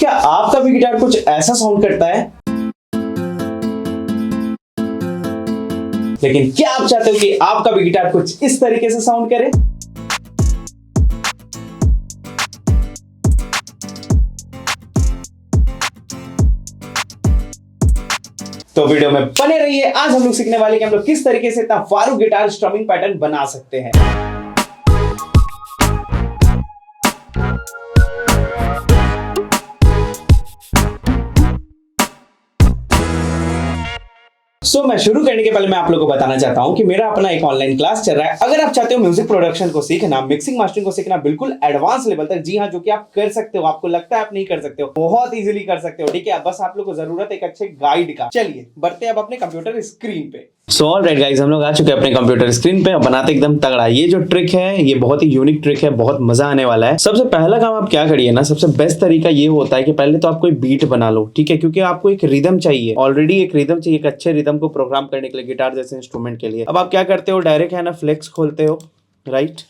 क्या आपका भी गिटार कुछ ऐसा साउंड करता है? लेकिन क्या आप चाहते हो कि आपका भी गिटार कुछ इस तरीके से साउंड करे? तो वीडियो में बने रहिए। आज हम लोग सीखने वाले कि हम लोग किस तरीके से इतना फारू गिटार स्ट्रमिंग पैटर्न बना सकते हैं। मैं शुरू करने के पहले मैं आप लोगों को बताना चाहता हूं कि मेरा अपना एक ऑनलाइन क्लास चल रहा है। अगर आप चाहते हो म्यूजिक प्रोडक्शन को सीखना, मिक्सिंग मास्टरिंग को सीखना बिल्कुल एडवांस लेवल तक, जी हां, जो कि आप कर सकते हो, आपको लगता है आप नहीं कर सकते हो, बहुत इजीली कर सकते हो। ठीक है, बस आप लोग को जरूरत है एक अच्छे गाइड का। चलिए बढ़ते हैं अब अपने कंप्यूटर स्क्रीन पे। ऑलराइट गाइस, हम लोग आ चुके हैं अपने कंप्यूटर स्क्रीन पे। बनाते एकदम तगड़ा। ये जो ट्रिक है ये बहुत ही यूनिक ट्रिक है, बहुत मजा आने वाला है। सबसे पहला काम आप क्या करिए ना, सबसे बेस्ट तरीका ये होता है कि पहले तो आप कोई बीट बना लो। ठीक है, क्योंकि आपको एक रिदम चाहिए, ऑलरेडी एक रिदम चाहिए, एक अच्छे रिदम को प्रोग्राम करने के लिए गिटार जैसे इंस्ट्रूमेंट के लिए। अब आप क्या करते हो, डायरेक्ट है ना फ्लेक्स खोलते हो, राइट।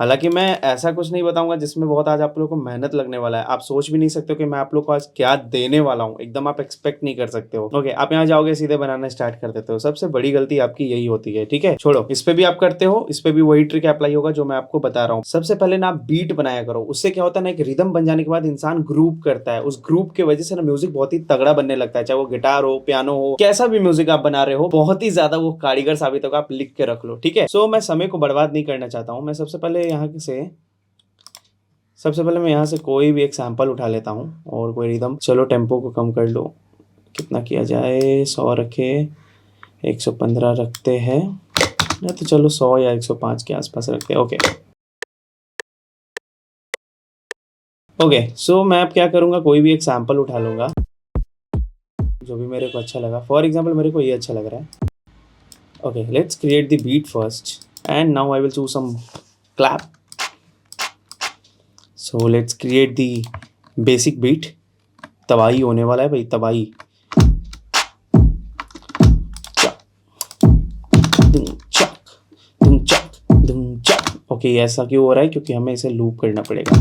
हालांकि मैं ऐसा कुछ नहीं बताऊंगा जिसमें बहुत आज आप लोगों को मेहनत लगने वाला है। आप सोच भी नहीं सकते हो कि मैं आप लोग को आज क्या देने वाला हूं, एकदम आप एक्सपेक्ट नहीं कर सकते हो। ओके, आप यहाँ जाओगे सीधे बनाना स्टार्ट कर देते हो। सबसे बड़ी गलती आपकी यही होती है। ठीक है, छोड़ो, इस पे भी आप करते हो, इस पे भी वही ट्रिक अप्लाई होगा जो मैं आपको बता रहा हूँ। सबसे पहले ना आप बीट बनाया करो। उससे क्या होता है ना, एक रिदम बन जाने के बाद इंसान ग्रुप करता है। उस ग्रुप की वजह से ना म्यूजिक बहुत ही तगड़ा बनने लगता है। चाहे वो गिटार हो, पियानो हो, कैसा भी म्यूजिक आप बना रहे हो, बहुत ही ज्यादा वो कारीगर साबित होगा। आप लिख के रख लो। ठीक है, मैं समय को बर्बाद नहीं करना चाहता हूँ। मैं सबसे पहले मैं यहाँ से कोई भी एक सैंपल उठा लेता हूँ और कोई रिदम। चलो टेम्पो को कम कर लो, कितना किया जाए, 100 रखे, 115 रखते हैं, या तो चलो 100 या 105 के आसपास रखते हैं। ओके, मैं अब क्या करूँगा, कोई भी एक सैंपल उठा लूँगा जो भी मेरे को अच्छा लगा। फॉर एग्जाम्पल मेरे को ये अच्छा लग रहा है। Okay, let's create the beat first and now I will choose some clap. So let's create the basic beat. तबाही होने वाला है भाई, तबाही। ओके, ऐसा क्यों हो रहा है, क्योंकि हमें इसे लूप करना पड़ेगा।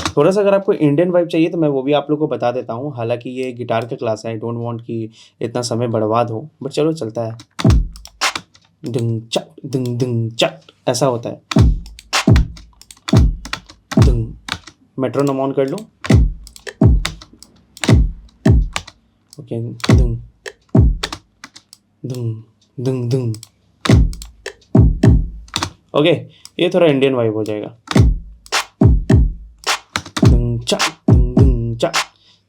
थोड़ा सा अगर आपको इंडियन वाइब चाहिए तो मैं वो भी आप लोग को बता देता हूँ। हालांकि ये गिटार का क्लास है, आई डोंट वांट कि इतना समय बर्बाद हो, बट चलो चलता है। दुंग चक दुंग दुंग चक, ऐसा होता है। मेट्रोनोम ऑन कर लो। ओके, दुंग दुंग दुंग दुंग। ओके, ये थोड़ा इंडियन वाइब हो जाएगा। दुंग चक दुंग दुंग चक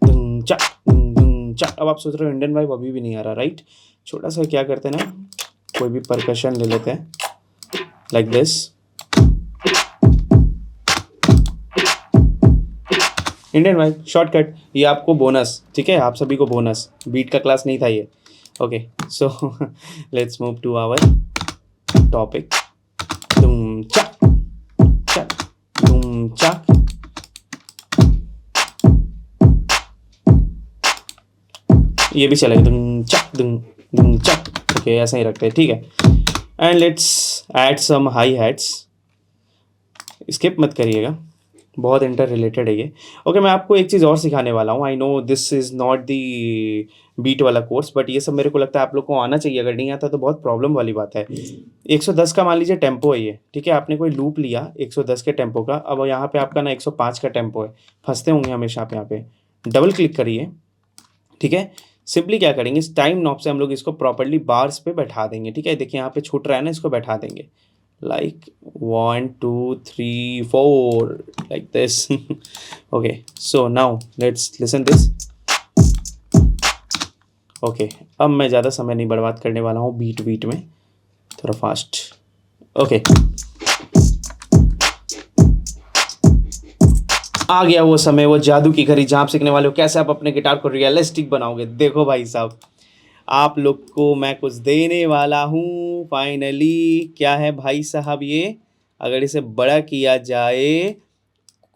दुंग चक दुंग दुंग चक। अब आप सोच रहे हो इंडियन वाइब अभी भी नहीं आ रहा, राइट। छोटा सा क्या करते हैं ना, कोई भी परकशन ले लेते हैं, like this. Indian vibe shortcut, ये आपको बोनस। ठीक है, आप सभी को बोनस। बीट का क्लास नहीं था ये। Okay, so let's move to our topic. दुम चक चक दुम चक। ये भी चलेगा, दुम चक दुम दुम चक। ओके, ऐसा ही रखते हैं। ठीक है, and let's add some hi hats. Skip मत करिएगा, बहुत इंटर रिलेटेड है ये। ओके, मैं आपको एक चीज़ और सिखाने वाला हूँ। I know this is not the beat वाला कोर्स, बट ये सब मेरे को लगता है आप लोग को आना चाहिए। अगर नहीं आता तो बहुत प्रॉब्लम वाली बात है। 110 का मान लीजिए टेम्पो है ये। ठीक है, आपने कोई लूप लिया 110 के टेम्पो का। अब यहाँ पे आपका ना 105 का टेम्पो है। फंसते होंगे हमेशा आप यहाँ पे। डबल क्लिक करिए। ठीक है, सिंपली क्या करेंगे, इस टाइम नॉब से हम लोग इसको प्रॉपरली बार्स पे बैठा देंगे। ठीक है, देखिए यहाँ पे छूट रहा है ना, इसको बैठा देंगे like 1 2 3 4 like this. Okay, so now let's listen this. Okay, अब मैं ज़्यादा समय नहीं बर्बाद करने वाला हूँ बीट में, थोड़ा फास्ट। ओके, आ गया वो समय, वो जादू की घड़ी जहाँ आप सीखने वाले हो कैसे आप अपने गिटार को रियलिस्टिक बनाओगे। देखो भाई साहब, आप लोग को मैं कुछ देने वाला हूँ फाइनली। क्या है भाई साहब ये, अगर इसे बड़ा किया जाए,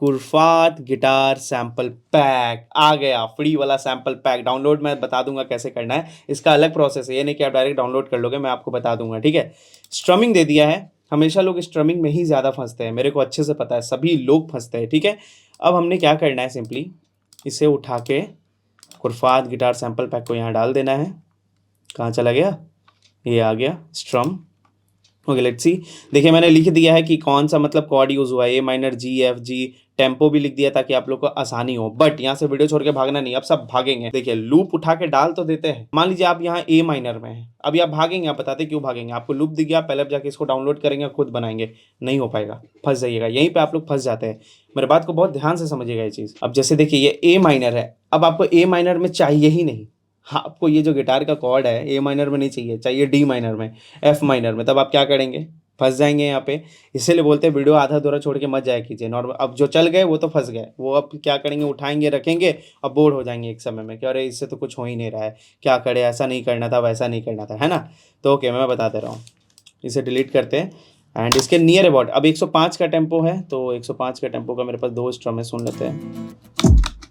कुरफात गिटार सैम्पल पैक आ गया। फ्री वाला सैम्पल पैक डाउनलोड मैं बता दूंगा कैसे करना है। इसका अलग प्रोसेस है, ये नहीं कि आप डायरेक्ट डाउनलोड कर लोगे, मैं आपको बता दूंगा। ठीक है, स्ट्रमिंग दे दिया है, हमेशा लोग स्ट्रमिंग में ही ज़्यादा फंसते हैं, मेरे को अच्छे से पता है, सभी लोग फंसते हैं, ठीक है। अब हमने क्या करना है, सिंपली इसे उठा के खुरफात गिटार सैम्पल पैक को यहाँ डाल देना है। कहाँ चला गया, ये आ गया स्ट्रम। Okay let's see. देखिए मैंने लिख दिया है कि कौन सा मतलब कॉर्ड यूज़ हुआ है, A minor, G, F, G, tempo भी लिख दिया ताकि आप लोग को आसानी हो। बट यहाँ से वीडियो छोड़ के भागना नहीं, अब सब भागेंगे। देखिए लूप उठा के डाल तो देते हैं, मान लीजिए आप यहाँ ए माइनर में हैं, अभी आप भागेंगे, आप बताते क्यों भागेंगे, आपको लूप दिख गया, पहले आप जाके इसको डाउनलोड करेंगे, खुद बनाएंगे, नहीं हो पाएगा, फंस जाइएगा, यहीं पे आप लोग फंस जाते हैं। मेरे बात को बहुत ध्यान से समझिएगा ये चीज़। अब जैसे देखिए ये ए माइनर है, अब आपको ए माइनर में चाहिए ही नहीं, हाँ आपको ये जो गिटार का कॉर्ड है ए माइनर में नहीं चाहिए, चाहिए डी माइनर में, एफ माइनर में, तब आप क्या करेंगे, फंस जाएंगे यहाँ पे। इसीलिए बोलते हैं वीडियो आधा अधूरा छोड़ के मत जाया कीजिए। नॉर्मल अब जो चल गए वो तो फंस गए, वो अब क्या करेंगे, उठाएंगे रखेंगे, अब बोर हो जाएंगे एक समय में कि अरे इससे तो कुछ हो ही नहीं रहा है, क्या करे, ऐसा नहीं करना था, वैसा नहीं करना था, है ना। तो ओके मैं बता दे रहा हूँ, इसे डिलीट करते हैं एंड इसके नियर अबाउट अब 105 का टेम्पो है, तो 105 का टेम्पो का मेरे पास 2 स्ट्रम है, सुन लेते हैं।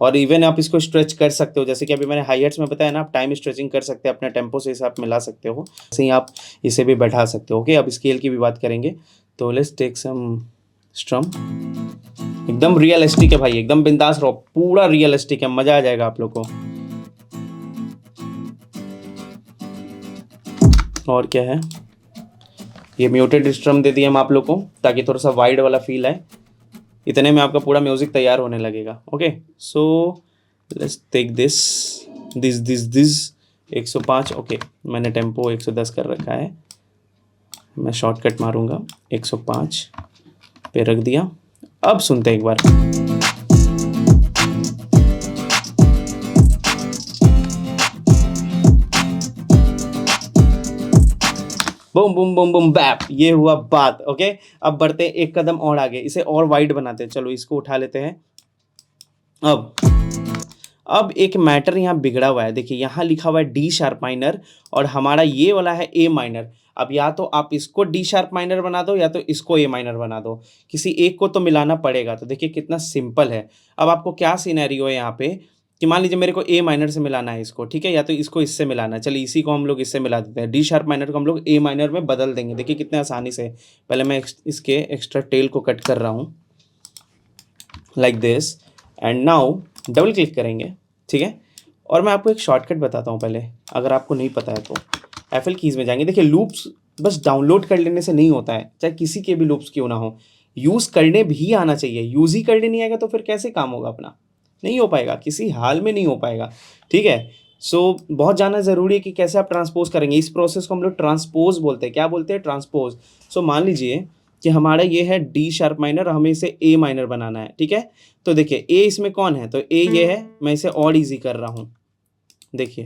और इवन आप इसको स्ट्रेच कर सकते हो, जैसे कि अभी मैंने हाई हट्स में बताया ना, आप टाइम स्ट्रेचिंग कर सकते हैं, अपने टेम्पो से इसे आप मिला सकते हो, ऐसे ही आप इसे भी बैठा सकते हो। ओके अब स्केल की भी बात करेंगे, तो लेट्स टेक सम स्ट्रम। एकदम रियलिस्टिक है भाई, एकदम बिंदास रहो, पूरा रियलिस्टिक है, मजा आ जाएगा आप लोग को। और क्या है, ये म्यूटेड स्ट्रम दे दिए हम आप लोग को ताकि थोड़ा सा वाइड वाला फील आए, इतने में आपका पूरा म्यूजिक तैयार होने लगेगा। Okay so let's take this 105। Okay मैंने टेम्पो 110 कर रखा है, मैं शॉर्टकट मारूंगा, 105 पे रख दिया। अब सुनते हैं एक बार, बूम बूम बूम बूम बैप, ये हुआ बात। ओके अब बढ़ते हैं एक कदम और आगे, इसे और वाइड बनाते हैं, चलो इसको उठा लेते हैं। अब एक मैटर यहाँ बिगड़ा हुआ है, देखिए यहाँ लिखा हुआ है डी शार्प माइनर और हमारा ये वाला है ए माइनर। अब या तो आप इसको डी शार्प माइनर बना दो या तो इसको ए माइनर बना दो, किसी एक को तो मिलाना पड़ेगा। तो देखिए कितना सिंपल है। अब आपको क्या सिनेरियो है यहाँ पे कि मान लीजिए मेरे को ए माइनर से मिलाना है इसको, ठीक है, या तो इसको इससे मिलाना है, चलिए इसी को हम लोग इससे मिला देते हैं, डी शार्प माइनर को हम लोग ए माइनर में बदल देंगे। देखिए कितने आसानी से, पहले मैं इसके एक्स्ट्रा टेल को कट कर रहा हूँ like this and now double click करेंगे, ठीक है। और मैं आपको एक शॉर्टकट बताता हूँ पहले, अगर आपको नहीं पता है तो एफएल कीज़ में जाएंगे। देखिए लूप्स बस डाउनलोड कर लेने से नहीं होता है, चाहे किसी के भी लूप्स क्यों ना हो, यूज़ करने भी आना चाहिए। यूज़ ही करने नहीं आएगा तो फिर कैसे काम होगा अपना, नहीं हो पाएगा, किसी हाल में नहीं हो पाएगा, ठीक है। सो बहुत जानना ज़रूरी है कि कैसे आप ट्रांसपोज करेंगे। इस प्रोसेस को हम लोग ट्रांसपोज बोलते हैं। क्या बोलते हैं, ट्रांसपोज। सो मान लीजिए कि हमारा ये है डी शार्प माइनर, हमें इसे ए माइनर बनाना है, ठीक है। तो देखिए ए इसमें कौन है, तो ए ये है, मैं इसे और इजी कर रहा हूँ। देखिए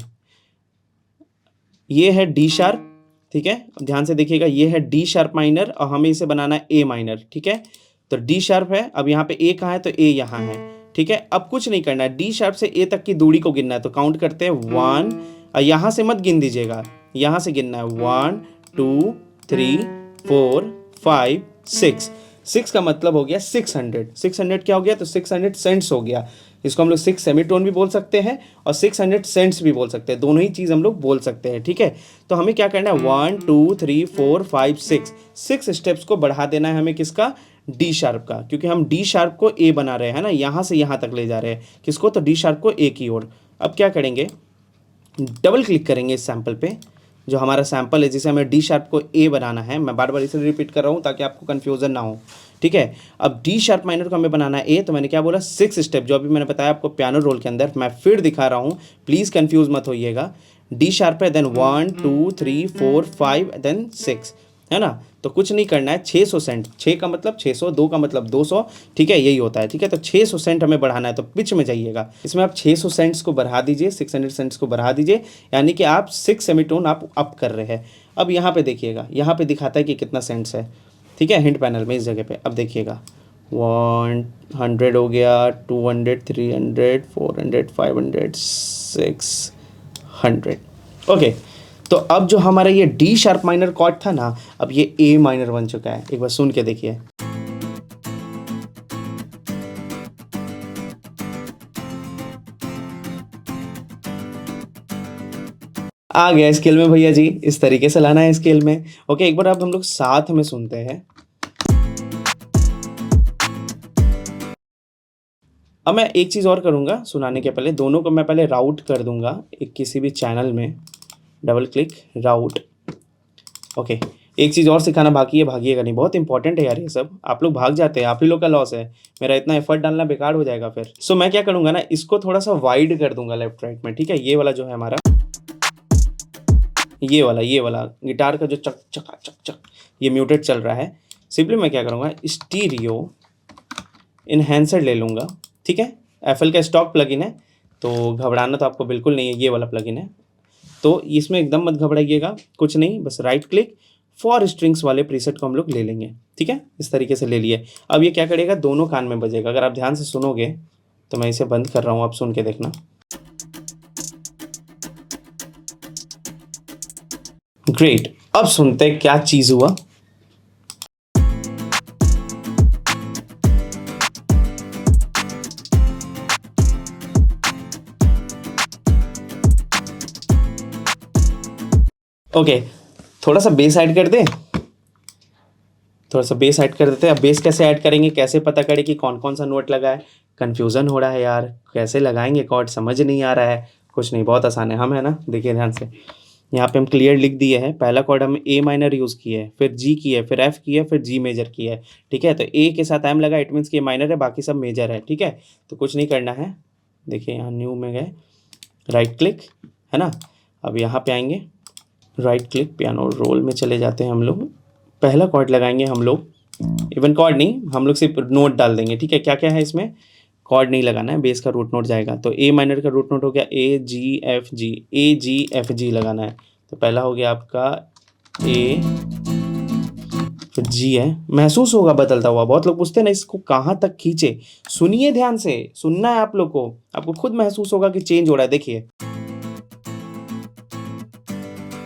ये है डी शार्प, ठीक है, अब ध्यान से देखिएगा, ये है डी शार्प माइनर और हमें इसे बनाना है ए माइनर, ठीक है। तो डी शार्प है, अब यहाँ पे ए कहाँ है, तो ए यहाँ है, ठीक है। अब कुछ नहीं करना है, डी शार्प से ए तक की दूरी को गिनना है, तो काउंट करते हैं 1, यहाँ से मत गिन दीजिएगा, यहाँ से गिनना है 1 2 3 4 5 6। 6 का मतलब हो गया 600। 600 क्या हो गया, तो 600 सेंट्स हो गया। इसको हम लोग 6 सेमीटोन भी बोल सकते हैं और 600 सेंट्स भी बोल सकते हैं, दोनों ही चीज़ हम लोग बोल सकते हैं, ठीक है। तो हमें क्या करना है, 1 2 3 4 5 6 स्टेप्स को बढ़ा देना है हमें, किसका, डी शार्प का, क्योंकि हम डी शार्प को ए बना रहे हैं ना, यहाँ से यहाँ तक ले जा रहे हैं, किसको, तो डी शार्प को ए की ओर। अब क्या करेंगे, डबल क्लिक करेंगे इस सैम्पल पे, जो हमारा सैम्पल है जिसे हमें डी शार्प को ए बनाना है। मैं बार बार इसे रिपीट कर रहा हूँ ताकि आपको कन्फ्यूजन ना हो, ठीक है। अब डी शार्प माइनर को हमें बनाना है ए, तो मैंने क्या बोला, 6 स्टेप, जो अभी मैंने बताया आपको पियानो रोल के अंदर, मैं फिर दिखा रहा हूँ, प्लीज़ कन्फ्यूज मत होइएगा। डी शार्प है, देन 1 2 3 4 5 देन 6, है ना। तो कुछ नहीं करना है, 600 सेंट, 6 का मतलब 600, 2 का मतलब 200, ठीक है, यही होता है, ठीक है। तो 600 सेंट हमें बढ़ाना है, तो पिच में जाइएगा, इसमें आप 600 सेंट्स को बढ़ा दीजिए, 600 सेंट्स को बढ़ा दीजिए, यानी कि आप 6 सेमीटोन आप अप कर रहे हैं। अब यहाँ पे देखिएगा, यहाँ पे दिखाता है कि कितना सेंट्स है, ठीक है, हिंट पैनल में इस जगह पे। अब देखिएगा 100 हो गया, 200 300 400 500 600। ओके तो अब जो हमारा ये डी शार्प माइनर कॉर्ड था ना, अब ये ए माइनर बन चुका है। एक बार सुन के देखिए, आ गया स्केल में भैया जी, इस तरीके से लाना है स्केल में। ओके, एक बार अब हम लोग साथ में सुनते हैं। अब मैं एक चीज़ और करूँगा सुनाने के पहले, दोनों को मैं पहले राउट कर दूंगा एक किसी भी चैनल में, डबल क्लिक राउट। ओके, एक चीज़ और सिखाना बाकी है, भागिएगा नहीं, बहुत इंपॉर्टेंट है यार ये सब। आप लोग भाग जाते हैं, आप ही लोग का लॉस है, मेरा इतना एफर्ट डालना बेकार हो जाएगा फिर। सो मैं क्या करूँगा ना, इसको थोड़ा सा वाइड कर दूंगा लेफ्ट राइट में, ठीक है। ये वाला जो है हमारा, ये वाला गिटार का जो चक चक चक चक ये म्यूटेड चल रहा है। सिंपली मैं क्या करूँगा, स्टीरियो इन्हेंसर ले लूँगा, ठीक है। एफएल का स्टॉक प्लगइन है, तो घबराना तो आपको बिल्कुल नहीं है, ये वाला प्लगइन है, तो इसमें एकदम मत घबराइएगा, कुछ नहीं, बस राइट क्लिक फॉर स्ट्रिंग्स वाले प्रीसेट को हम लोग ले लेंगे, ठीक है। इस तरीके से ले लिए। अब ये क्या करेगा, दोनों कान में बजेगा। अगर आप ध्यान से सुनोगे तो मैं इसे बंद कर रहा हूँ, आप सुन के देखना। ग्रेट, अब सुनते हैं क्या चीज हुआ। ओके, थोड़ा सा बेस ऐड कर दे, थोड़ा सा बेस ऐड कर देते हैं। अब बेस कैसे ऐड करेंगे, कैसे पता करें कि कौन कौन सा नोट लगा है, कन्फ्यूज़न हो रहा है यार, कैसे लगाएंगे कॉर्ड, समझ नहीं आ रहा है। कुछ नहीं, बहुत आसान है, हम है ना, देखिए ध्यान से। यहाँ पे हम क्लियर लिख दिए हैं, पहला कॉर्ड हम ए माइनर यूज़ किए है, फिर जी किया है, फिर एफ किया है, फिर जी मेजर किया है, ठीक है। तो ए के साथ एम लगा, इट मीन्स कि ए माइनर है, बाकी सब मेजर है, ठीक है। तो कुछ नहीं करना है, देखिए यहाँ न्यू में गए, राइट क्लिक, है ना। अब यहाँ पे आएंगे, राइट क्लिक, पियानो रोल में चले जाते हैं हम लोग। पहला कॉर्ड लगाएंगे हम लोग, इवन कॉर्ड नहीं, हम लोग सिर्फ नोट डाल देंगे, ठीक है। क्या क्या है इसमें, कॉर्ड नहीं लगाना है, बेस का रूट नोट जाएगा। तो ए माइनर का रूट नोट हो गया ए जी एफ जी, ए जी एफ जी लगाना है। तो पहला हो गया आपका ए, फिर जी है, महसूस होगा बदलता हुआ। बहुत लोग पूछते हैं ना इसको कहाँ तक खींचे, सुनिए ध्यान से, सुनना है आप लोग को, आपको खुद महसूस होगा कि चेंज हो रहा है। देखिए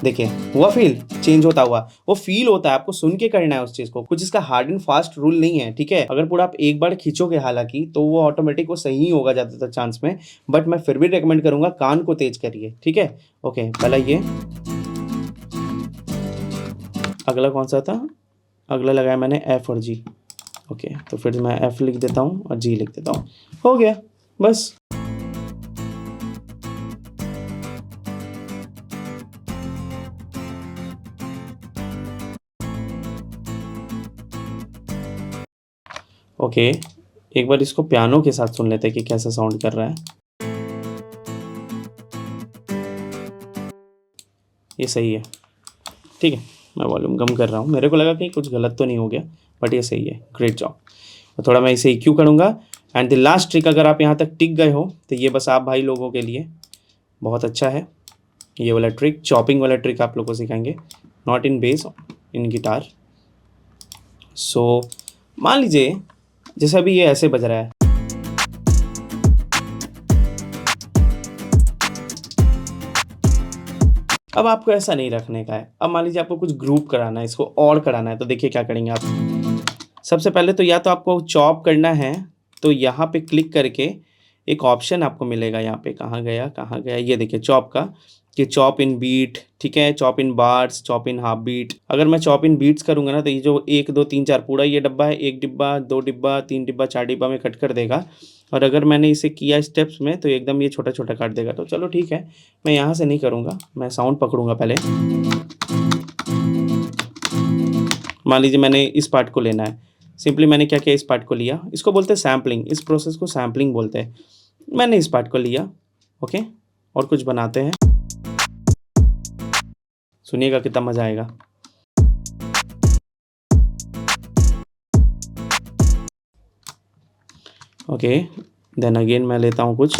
देखिए, हुआ फील, चेंज होता हुआ, वो फील होता है, आपको सुन के करना है उस चीज को। कुछ इसका हार्ड एंड फास्ट रूल नहीं है, ठीक है। अगर पूरा आप एक बार खींचोगे हालांकि तो वो ऑटोमेटिक वो सही होगा ज्यादातर चांस में, बट मैं फिर भी रेकमेंड करूंगा कान को तेज करिए, ठीक है। ओके, पहला ये, अगला कौन सा था, अगला लगाया मैंने एफ और जी। ओके, तो फिर मैं एफ लिख देता हूँ और जी लिख देता हूँ, हो गया बस। ओके, एक बार इसको पियानो के साथ सुन लेते हैं कि कैसा साउंड कर रहा है। ये सही है, ठीक है। मैं वॉल्यूम कम कर रहा हूँ, मेरे को लगा कि कुछ गलत तो नहीं हो गया, बट ये सही है, ग्रेट जॉब। तो थोड़ा मैं इसे EQ करूँगा। एंड द लास्ट ट्रिक, अगर आप यहाँ तक टिक गए हो तो ये बस आप भाई लोगों के लिए बहुत अच्छा है। ये वाला ट्रिक, चॉपिंग वाला ट्रिक आप लोग को सिखाएंगे, not in bass, in guitar. So मान लीजिए जैसे अभी ये ऐसे बज रहा है, अब आपको ऐसा नहीं रखने का है। अब मान लीजिए आपको कुछ ग्रुप कराना है, इसको और कराना है, तो देखिए क्या करेंगे आप। सबसे पहले तो या तो आपको चॉप करना है, तो यहाँ पे क्लिक करके एक ऑप्शन आपको मिलेगा, यहाँ पे कहाँ गया, ये देखिए चॉप का, कि चॉप इन बीट, ठीक है, chop in bars, chop in half beat. अगर मैं चॉप इन बीट्स करूँगा ना, तो ये जो 1 2 3 4 पूरा ये डब्बा है, 1 डिब्बा, 2 डिब्बा, 3 डिब्बा, 4 डिब्बा में कट कर देगा। और अगर मैंने इसे किया स्टेप्स में तो एकदम ये छोटा छोटा काट देगा। तो चलो ठीक है, मैं यहाँ से नहीं करूँगा, मैं साउंड पकड़ूंगा पहले। मान लीजिए मैंने इस पार्ट को लेना है, सिंपली मैंने क्या किया, इस पार्ट को लिया, इसको बोलते हैं सैम्पलिंग, इस प्रोसेस को सैम्पलिंग बोलते हैं। मैंने इस पार्ट को लिया, ओके, और कुछ बनाते हैं, सुनिएगा कितना मजा आएगा। ओके, देन अगेन मैं लेता हूँ कुछ,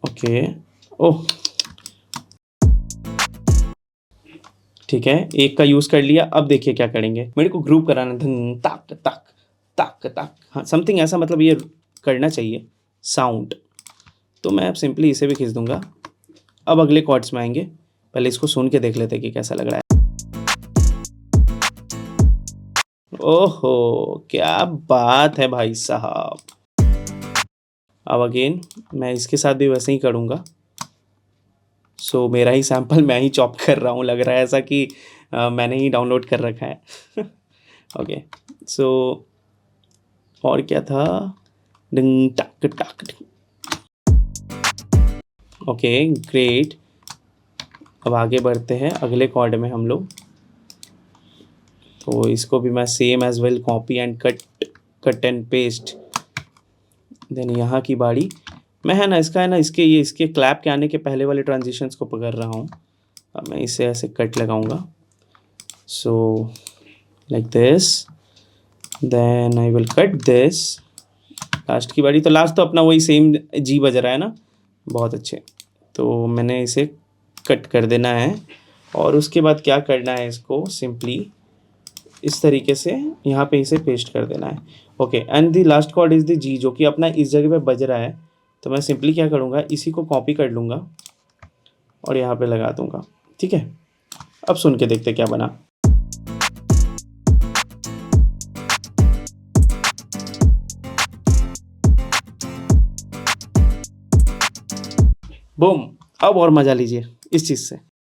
ओके, ओह ठीक है, एक का यूज कर लिया। अब देखिए क्या करेंगे, मेरे को ग्रुप कराना, धन ताक ताक ताक ताक, हाँ समथिंग ऐसा, मतलब ये करना चाहिए साउंड। तो मैं अब सिंपली इसे भी खींच दूंगा। अब अगले कॉर्ड्स में आएंगे, पहले इसको सुन के देख लेते हैं कि कैसा लग रहा है। ओहो क्या बात है भाई साहब, अब अगेन मैं इसके साथ भी वैसे ही करूँगा। सो मेरा ही सैम्पल मैं ही चॉप कर रहा हूँ, लग रहा है ऐसा कि मैंने ही डाउनलोड कर रखा है। ओके सो और क्या था, डिंग टक टक। ओके ग्रेट, अब आगे बढ़ते हैं अगले कॉर्ड में हम लोग। तो इसको भी मैं same as well copy and cut and paste. Then यहाँ की बारी, मैं है ना इसके क्लैप के आने के पहले वाले ट्रांजिशंस को पकड़ रहा हूँ। अब मैं इसे ऐसे कट लगाऊंगा, so like this, then I will cut this. Last की बारी, तो लास्ट तो अपना वही सेम जी बज रहा है ना, बहुत अच्छे। तो मैंने इसे कट कर देना है और उसके बाद क्या करना है, इसको सिंपली इस तरीके से यहाँ पे इसे पेस्ट कर देना है। Okay and the last chord is the G, जो कि अपना इस जगह पे बज रहा है। तो मैं सिंपली क्या करूँगा, इसी को कॉपी कर लूँगा और यहाँ पे लगा दूँगा। ठीक है, अब सुन के देखते क्या बना। बूम, अब और मजा लीजिए इस चीज़ से।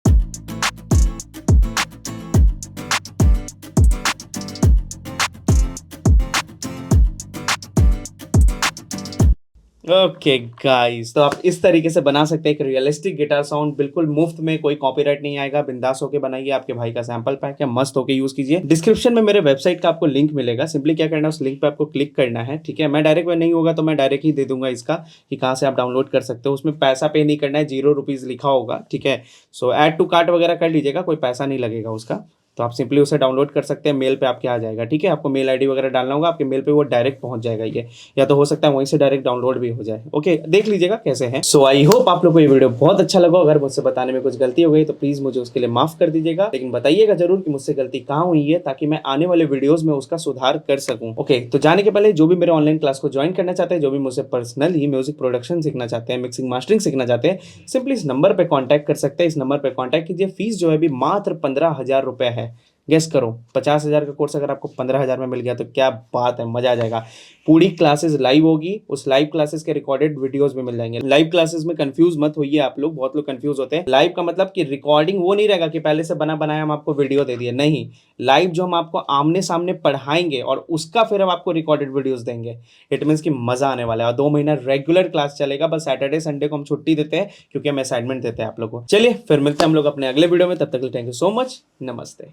ओके गाइस, तो आप इस तरीके से बना सकते हैं एक रियलिस्टिक गिटार साउंड, बिल्कुल मुफ्त में, कोई कॉपीराइट नहीं आएगा। बिंदास होके बनाइए, आपके भाई का सैंपल पैक है, मस्त होके यूज कीजिए। डिस्क्रिप्शन में मेरे वेबसाइट का आपको लिंक मिलेगा, सिंपली क्या करना है, उस लिंक पे आपको क्लिक करना है। ठीक है, मैं डायरेक्ट में नहीं होगा तो मैं डायरेक्ट ही दे दूंगा इसका कि कहाँ से आप डाउनलोड कर सकते हो। उसमें पैसा पे नहीं करना है, ₹0 लिखा होगा। ठीक है, सो ऐड टू कार्ट वगैरह कर लीजिएगा, कोई पैसा नहीं लगेगा उसका। तो आप सिंपली उसे डाउनलोड कर सकते हैं, मेल पे आपके आ जाएगा। ठीक है, आपको मेल आईडी वगैरह डालना होगा, आपके मेल पे वो डायरेक्ट पहुंच जाएगा ये, या तो हो सकता है वहीं से डायरेक्ट डाउनलोड भी हो जाए। ओके, देख लीजिएगा कैसे है। सो आई होप आप लोग को ये वीडियो बहुत अच्छा लगा। अगर मुझसे बताने में कुछ गलती हो गई तो प्लीज मुझे उसके लिए माफ कर दीजिएगा, लेकिन बताइएगा जरूर कि मुझसे गलती कहाँ हुई है, ताकि मैं आने वाले वीडियोज में उसका सुधार कर सकूं। ओके, तो जाने के पहले जो भी मेरे ऑनलाइन क्लास को ज्वाइन करना चाहते हैं, जो भी मुझसे पर्सनली म्यूजिक प्रोडक्शन सीखना चाहते हैं, मिक्सिंग मास्टरिंग सीखना चाहते हैं, सिंपली इस नंबर पर कॉन्टैक्ट कर सकते हैं। इस नंबर पर कॉन्टैक्ट कीजिए। फीस जो है अभी मात्र 15,000 रुपए है। गेस करो, 50,000 का कोर्स अगर आपको 15,000 में मिल गया तो क्या बात है, मजा आ जाएगा। पूरी क्लासेस लाइव होगी, उस लाइव क्लासेस के रिकॉर्डेड वीडियोस भी मिल जाएंगे। लाइव क्लासेस में कंफ्यूज मत होइए आप लोग, बहुत लोग कंफ्यूज होते हैं। लाइव का मतलब कि रिकॉर्डिंग वो नहीं रहेगा कि पहले से बना बनाया हम आपको वीडियो दे दिए, नहीं। लाइव जो हम आपको आमने सामने पढ़ाएंगे और उसका फिर हम आपको रिकॉर्डेड वीडियोस देंगे। इट मीन्स कि मजा आने वाला है। और 2 महीना रेगुलर क्लास चलेगा, बस सैटरडे संडे को हम छुट्टी देते हैं क्योंकि हम असाइनमेंट देते हैं आप लोग को। चलिए फिर मिलते हैं हम लोग अपने अगले वीडियो में, तब तक के लिए थैंक यू सो मच, नमस्ते।